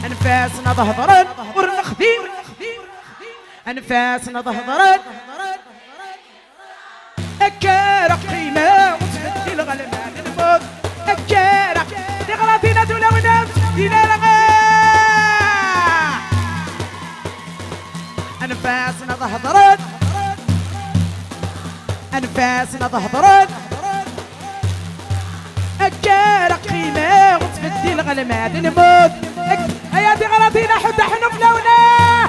انفاسنا ظهرت ورنخديم انفاسنا ظهرت اكارق قيمه وتبدل الغلمان الموت اكارق تغلطينا دوله وناس دينا لغا انفاسنا ظهرت انفاسنا ظهرت اكارق قيمه وتبدل الغلمان الموت ايادي غلطينا حتى حنو في لونه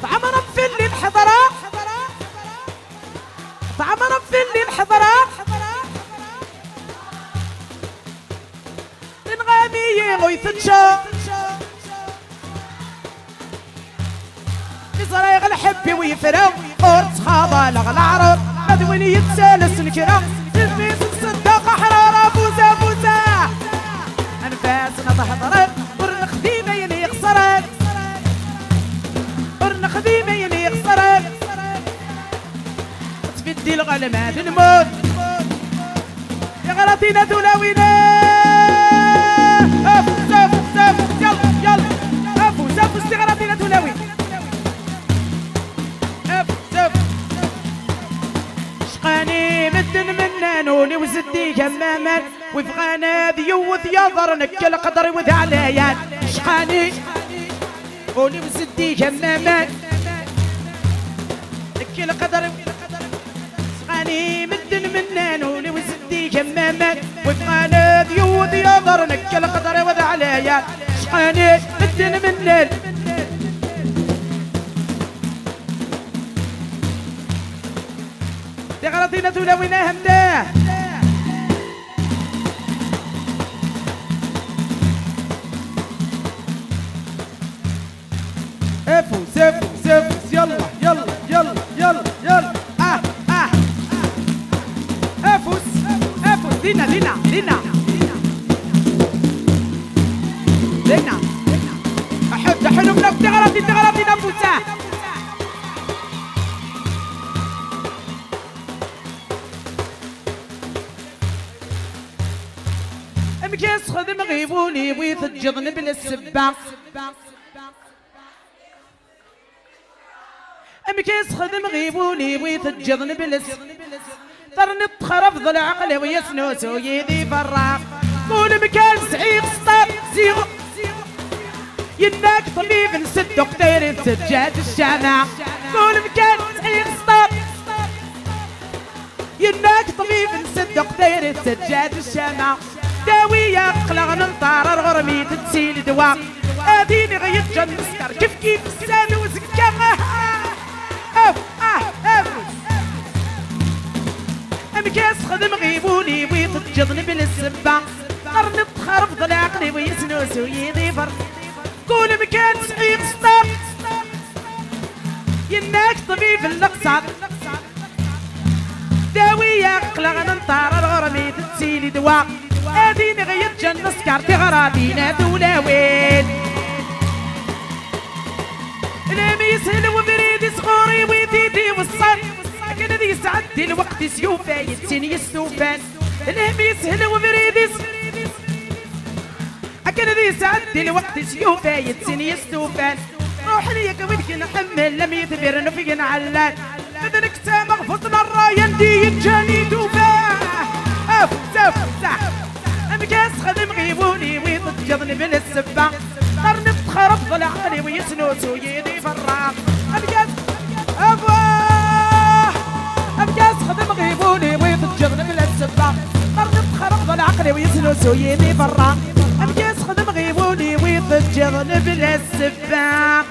طعمنا في الليل حضره طعمنا في الليل حضره تنغامي غيثنشا يصريغ الحب ويفرق قرص خاضا لغ العرب مدوني يتسالس الكرام تلبيس تصدق حرارة فوزة فوزة انفاسنا تحضرت ورنخديمة يلي خسرت ورنخديمة يلي خسرت تفدي الغلمات الموت يا غلطينا دولاوينا افوز افوز افوز يلا يلا افوز افوز يا غلطينا دولاوي افوز افوز شقاني مدن منانوني وزدي كمامان وفغانا ذيوث يظهر نكل قدر وذ عليان شقاني وني وزدي كمامان نكل قدر شقاني مدن منانوني وزدي كمامان وفغانا ذيوث يظهر نكل قدر وذ عليان شقاني مدن منان دي غلطينا دولاوينا همداه افوز افوز افوز يلا يلا يلا يلا يلا افوز افوز لينا لينا لينا لينا احب حلو منك تغلطي تغلطي نفوسه مكيس خدم غيبوني ويثجضن بالسباق مكيس خدم غيبوني ويثجضن بالسباق ترني تخرب ضل عقلي ويسنوس ويدي فراق قول مكان سعيق سطاق زيغ يناك طبيب نسد دكتور سجاد الشامع قول مكان سعيق سطاق يناك طبيب نسد دكتور سجاد الشامع داوية قلغ ننطار الغرمي تتسيل دواء اديني غيت جن مسكر كيف كيف السامي وزكا مكاس خدم غيبوني ويتجضني بالسبا قرن تخرب ضل عقلي ويسنوس ويضيفر قول مكان سعيق سطر يناك طبيب الاقصى داوية قلغ ننطار الغرمي تتسيل دواء اديني غيت جن سكرتي غرادينا دولاوين نامي يسهل وبريدي صغوري ويديدي والصن كان ذي يسعدي الوقت سيوفا يتسيني السوفان نامي يسهل وبريدي كان ذي يسعدي الوقت سيوفا يتسيني السوفان روحني يا كويدك نحمل لم يثبر نفيق نعلان بدنك سامغ فصل الرايان دي يتجاني دوفا مكاس خدم غيبوني ويتجضني بالسبا قرن تخرب ضل عقلي ويسنوس ويدي فراق مكاس مكاس خدم غيبوني ويتجضني بالسبا قرن تخرب ضل عقلي ويسنوس ويدي فراق مكاس خدم غيبوني ويتجضني بالسبا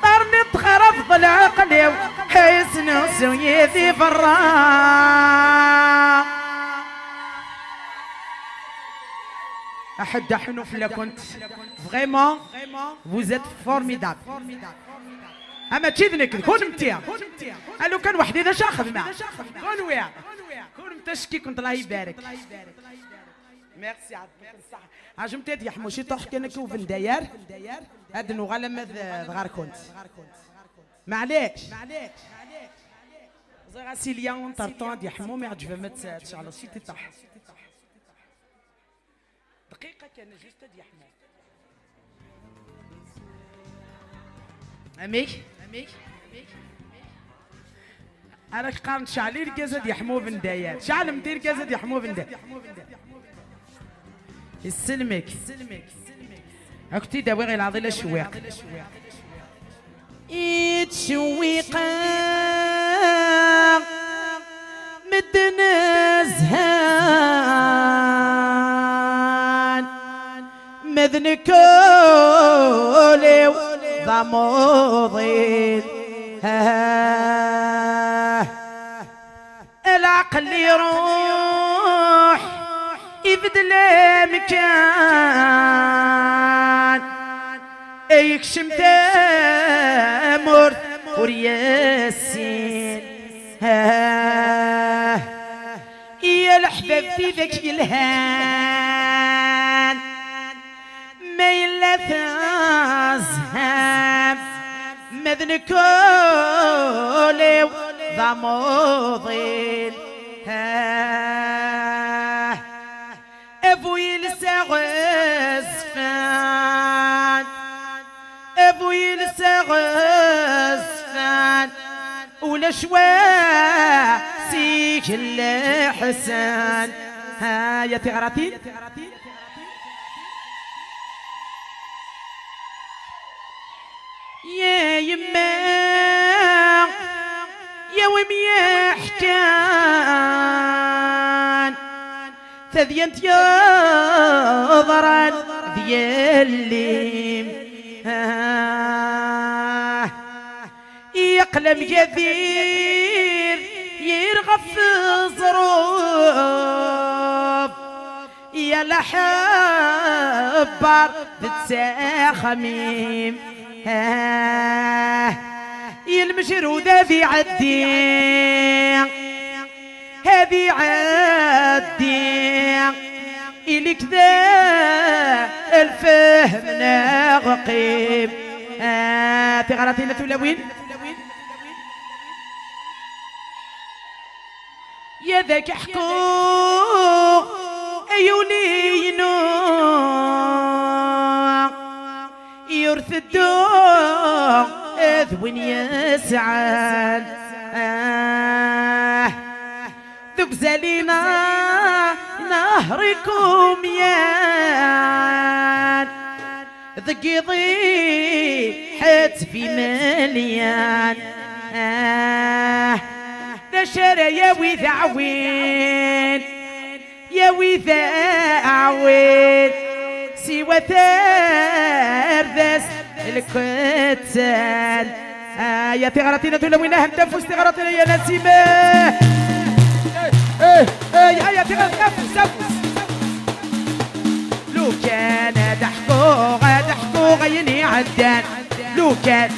قرن تخرب ضل عقلي ويسنوس ويدي فراق أحد حنوف لا كنت فريمون vous êtes formidable أما تشيدنك كون متيا قالوا كان وحدي ذا شاخذ معه كون ويا كون متشكي كنت الله يبارك ميرسي عبد الصح عجمت يا حموشي تحكي لك وفي الديار هاد نغلم غار كنت معليش زغا سيليان طرطان دي حمو ما يعجبها ما تشعل السيتي تاعها دقيقة كان جوست دي حمو اميك انا قارن شعلي الجسد يحمو بن دايات شعل مدير جسد يحمو بن دايات يسلمك اكتي داوي غير العضله الشواق يتشويقا مدنا زهان مذن كولي ضموضي العقل يروح يبدل مكان يكشم تامر ورياسين يا الحباب في ذاك الهان ما يلث زهام مذن كولي ضموضين ابوي لسا غزفان ابوي لسا غزفان ولا شواسيك الحسن ها يا تغرتي يا يما يا وميا حكان تذينت يا ضران ديالي يقلم يثير يرغب في الظروف يا لحبر تتساخميم المشرود هذي عدي هذي عدي إلي كذا الفهم ناغقيم تغراتينا تولوين يا ذاك حقوق أيولينو يرث الدوق ذوين يسعد ذوب زالينا نهركم يان ذقيضي حت في مليان نشر يا وذعوين يا وذعوين سوى ثردس الكتان يا تغرتنا تلوينها هندف استغرتنا يا نسيمة يا تغرتنا نفس لو كان ضحكو غيني عدان لو كان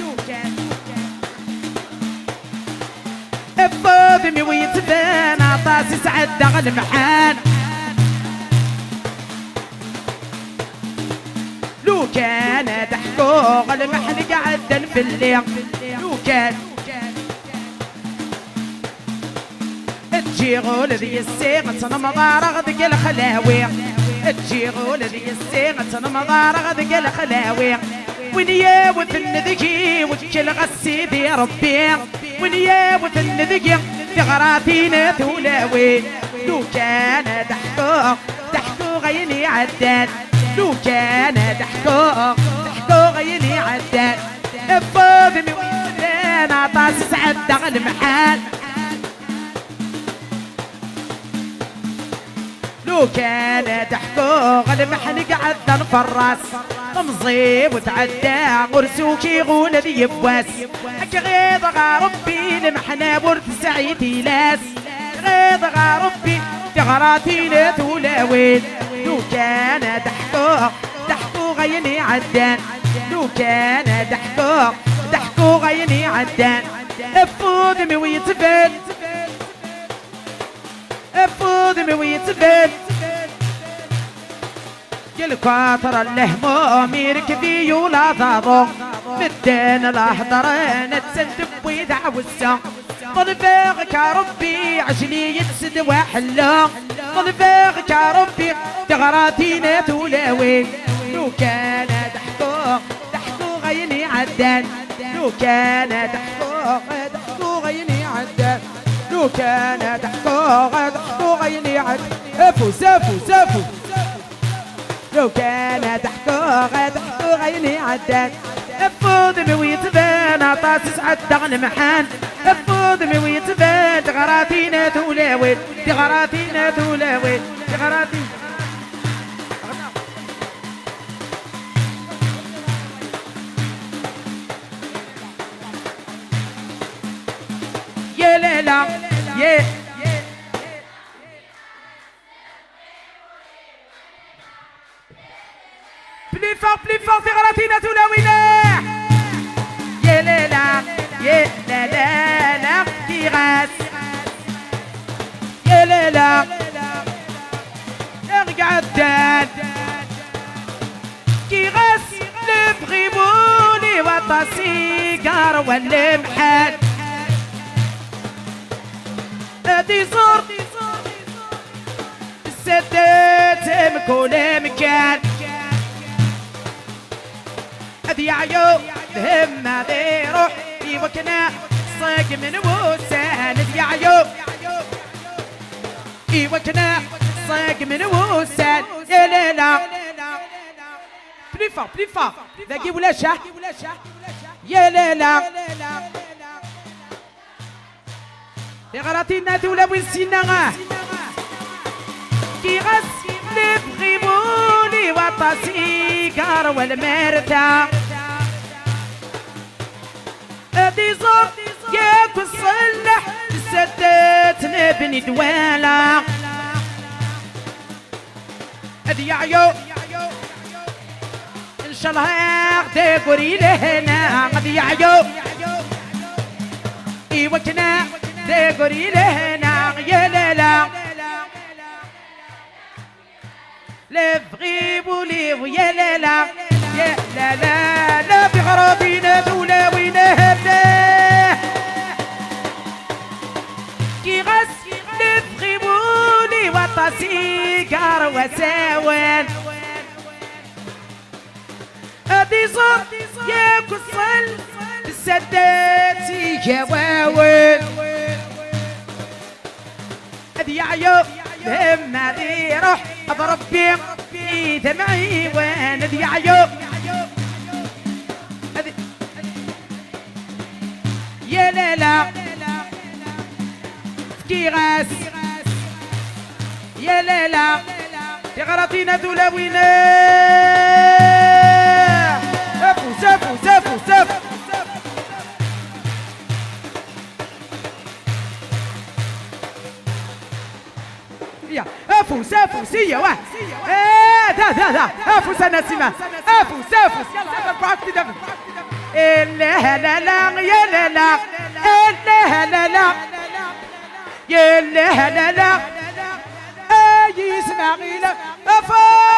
الفاضمي ويتبان عطاسي سعد دغل المحان لو كان ضحكو المحن قعدن في الليل لو كان تجيغول ذي السيغة مضارغ ذيك الخلاوي تجيغول ذي السيغة مضارغ ذيك الخلاوي ونيا وثن ذكي وكل غسيد يا ربي ونيا وثن ذكي ثغراتينا تولاوي لو كان ضحكو غيني عدان لو كان ضحكو غيني عدان الفاضمي ويسلان عطاس سعد دغل محال لو كان ضحكو المحن قعد نفرس مصيب وتعدى قرسوكي يغول ذي يبواس حكي غيظ غاربي المحنة برد سعيدي لاس غيظ غاربي تغراتي لا تولاوين لو كان ضحكو غيني عدان لو كان ضحكو غيني عدان افوضمي ويتبان افوضمي ويتبان كل كاتر الهموم يركبي ولا تضو مدين الاحضرين تسدب ويدعو السم طلباغك يا ربي عشلي يتسد وحلا طلباغك يا ربي تغراتينا تولاوي لو كان ضحكو غيني عدان لو كان ضحكو غيني عداد لو كان ضحكو غيني عداد سافو لو كان ضحكو غيني عداد افوض ويتبان عطاس سعد دغن محان افوض ويتبان تغراتينا تولاوي تغراتينا تولاوي تغراتي يا لا يا بلي فور تغراتينا تولاوينا يا لا كي غاس يا لا رقعدان كي غاس لبغيبوني وطاسيقار والمحال هادي زور السدات مكون مكان هادي عيوب الهم هادي روح في وكنا صاق من وسان هادي عيوب في وكنا صاق من وسان يا ليلى بلي فور ذاكي ولا شاه يا ليلى تغراتينا دولا وين سينا كي غس لبغيبوني وطاسيقار والمرتا هادي زور ياك الصلح سدات نبني دوالا هادي يا عيو ان شاء الله غدا قولي لهنا هادي يا عيو ايوا كنا قولي لهنا يا لالا لبغيبولي ويا لالا يا لالا لا بغراضينا تولاوينا هبناه كي غس لبغيبولي وطاسيقار وساوان هادي زور ياك الصل السداتي جواوان هادي يا عيوب الهم هادي روح بربي في دمعي وين هادي يا عيوب هادي يا لالا كي غاس يا لالا تغراتينا دولاوينا سافو يا افو سيا واه دا افو سنسيما افو يلا باكتي دم لا يا لا يا لا اي اسماعيل افا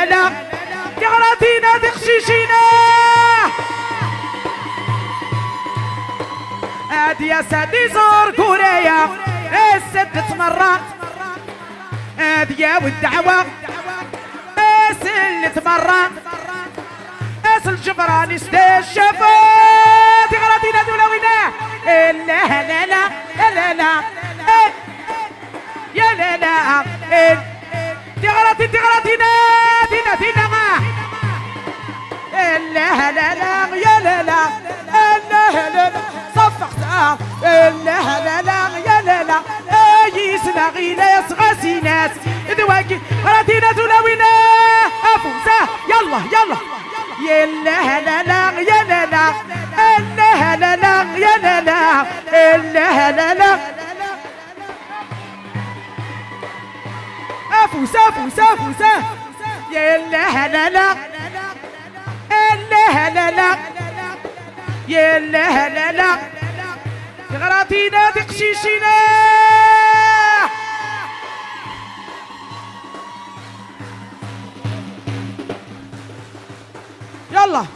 لا تغراتينا تخشيشينا هادي يا سادي زور كوريا الست مرات هادي يا والدعوة اسل مرات اسل جبراني استشفى تغراتينا دولوينا لا يا لا تغراتينا تينا لا يا لا صفق لا يا لا اي اسماعيل يصغى سيناس دواكي غراتينا تلاوينا افوسا يلا يا لا يا لا افوسا يا لا يا لا غراتينا تقشيشينا يلا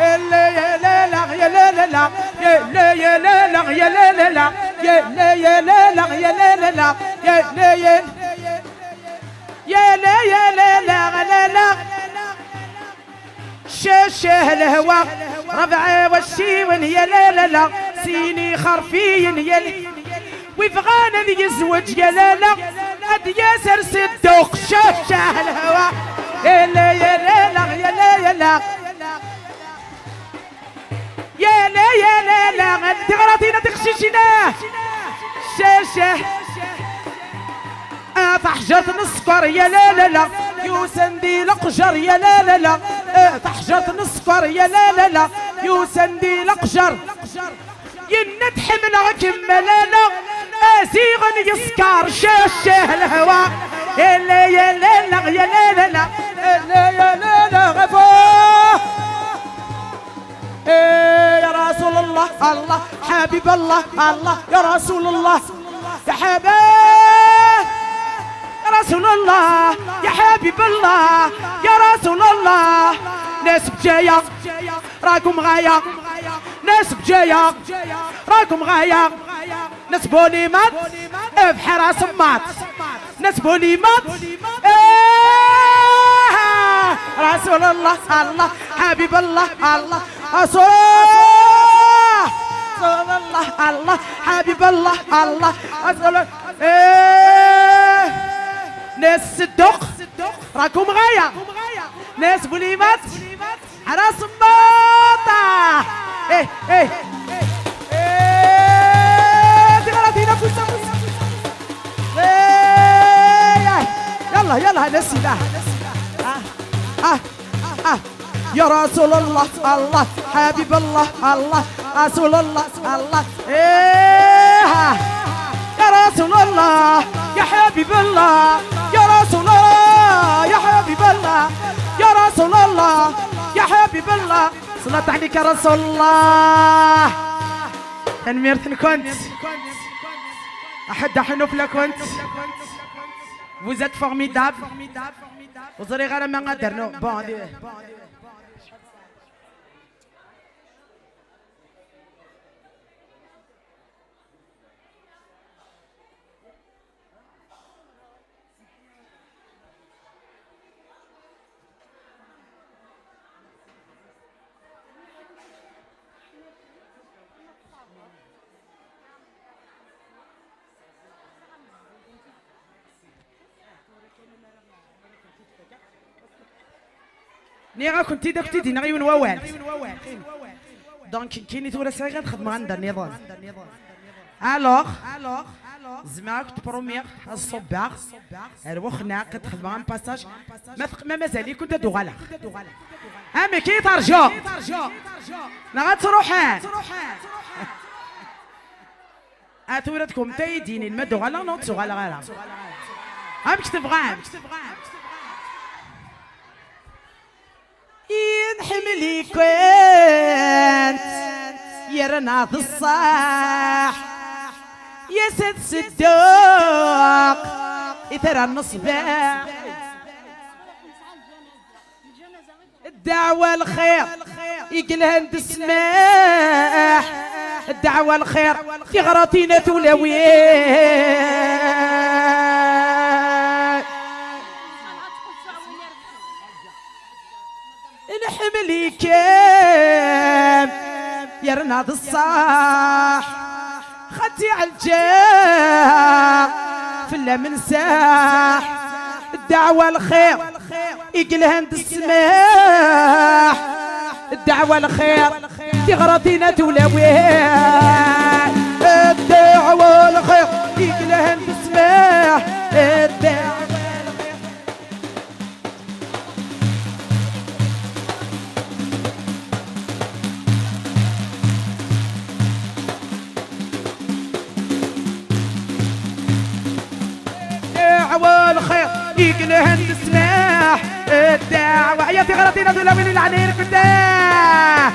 يا لا يا لا يا لا يا لا يا لا يا لا يا لا يا لا يا لا يا لا لا لا لا شاشه الهوى ربعي والشيون يا لا لا لا سيني خرفين يا ويبغانا ذي يزوج يا لا لا قد ياسر صدوق شاشه الهوى يا لا يا لا لا يا لا يا لا يا لا يا لا لا تغرطينا تخشيشنا شاشه تحجرت نسكر يا لا لا لا يوسندي القجر يا لا لا لا تحجرت نسكر يا لا لا لا يوسندي القجر ينت حملك ملالا ازيغن يسكر شاشه الهوى يا لا يا لا لا يا لا لا لا يا لا لا غفاه يا رسول الله الله حبيب الله الله يا رسول الله يا حبيب يا رسول الله يا حبيب الله يا رسول الله ناس بجاية راكم غاية ناس بجاية راكم غاية ناس بوليمات بحرا صمات ناس بوليمات رسول الله الله حبيب الله الله رسول الله الله حبيب الله الله رسول ناس صدق راكم غاية ناس بوليمات على صماطة ايه ايه تغلطينا فوسا يلا يلا نسي ده يا رسول الله الله حبيب الله الله رسول الله الله يا رسول الله يا حبيب الله يا رسول الله يا حبيب الله يا رسول الله يا حبيب الله صلاة عليك يا رسول الله تنمير كنت أحد حنوف لكنت vous êtes formidable vous aurez غير ما قدرنا bon نيغا كنتي داك تيدي نغيون ووال دونك كيني تورا ساغا نخدم عندها النظام الوغ زعما كنت بروميير الصباغ الوخنا كتخدم عن باساج ما مازال كنت دوغالا امي كي ترجع لا غتروحان اتولدكم تايديني المدو غالا نوتسو غالا غالا هم كتب غام ينحملي كنت يا رناض الصاح يا سد صدوق إثر النصباح الدعوة الخير يقلها ند السماح الدعوة الخير تغرطينا ثولويات نحملي كام يا رناض الصاح خدي عالجاه فلا من ساح الدعوة الخير يقلها ند السماح الدعوة الخير تغرطينا تولويات الدعوة الخير يقلها ند السماح الدعوة والخير يقلهن السماح الدعوة يا في غلطينا دول وين العنين فتاح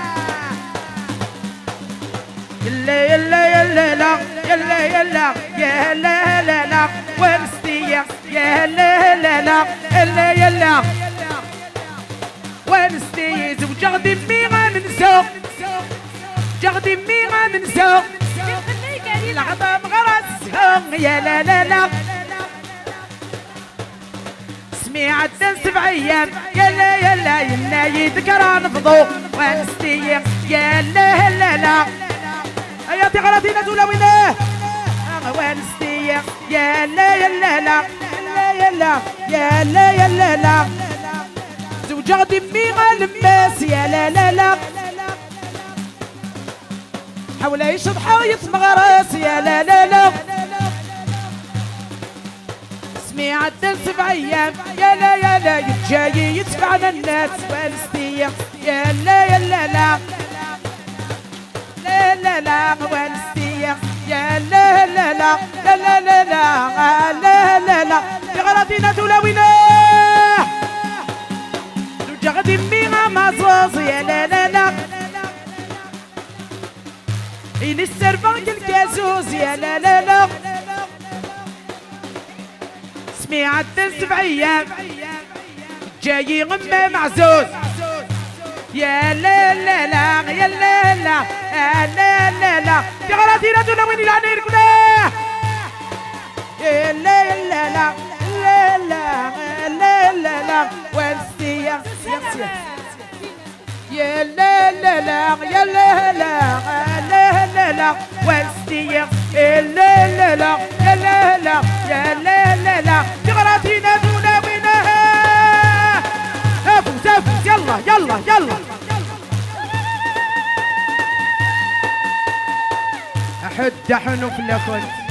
يلا يلا يلا لا يلا يلا يلا لا لا ونستيا يلا لا لا يلا يلا ونستيا زوج غدي ميغا من سوق جغدي ميغا من سوق العظام غرس يا لا لا لا اسمي عدل 7 ايام يلا يلا يلا يذكر نفضو ونستيق يلا لا لا يا تغراتينا تولويناه ونستيق يلا يلا لا يلا يلا يلا لا زوجة دمي غالماس يا لا لا لا حول يشط حايط مغراس يا لا لا لا اسمي عدل 7 ايام يا لا يا لا يتجاي يتبعنا الناس ونستيق يا لا يا لا لا لا لا لا ونستيق يا لا لا لا لا لا لا لا لا لا لا بغلطينا تلاويناه زوجة ميغا مصاص يا لا لا لا إن السرفان الكازوز يا لا لا لا اسمي عدل 7 ايام جاي غمة معزوز يا لا لا لا يا لا لا لا لا لا في غلطينا تلوين العنير كلاه يا لا لا لا لا لا لا لا لا ونسيا يا لا لا لا يا لا لا لا لا لا ونسيا يا لا لا لا يا لا لا يا لا لا لا في غلطينا تلوينها افوز افوز يلا يلا يلا حد حنوف لكن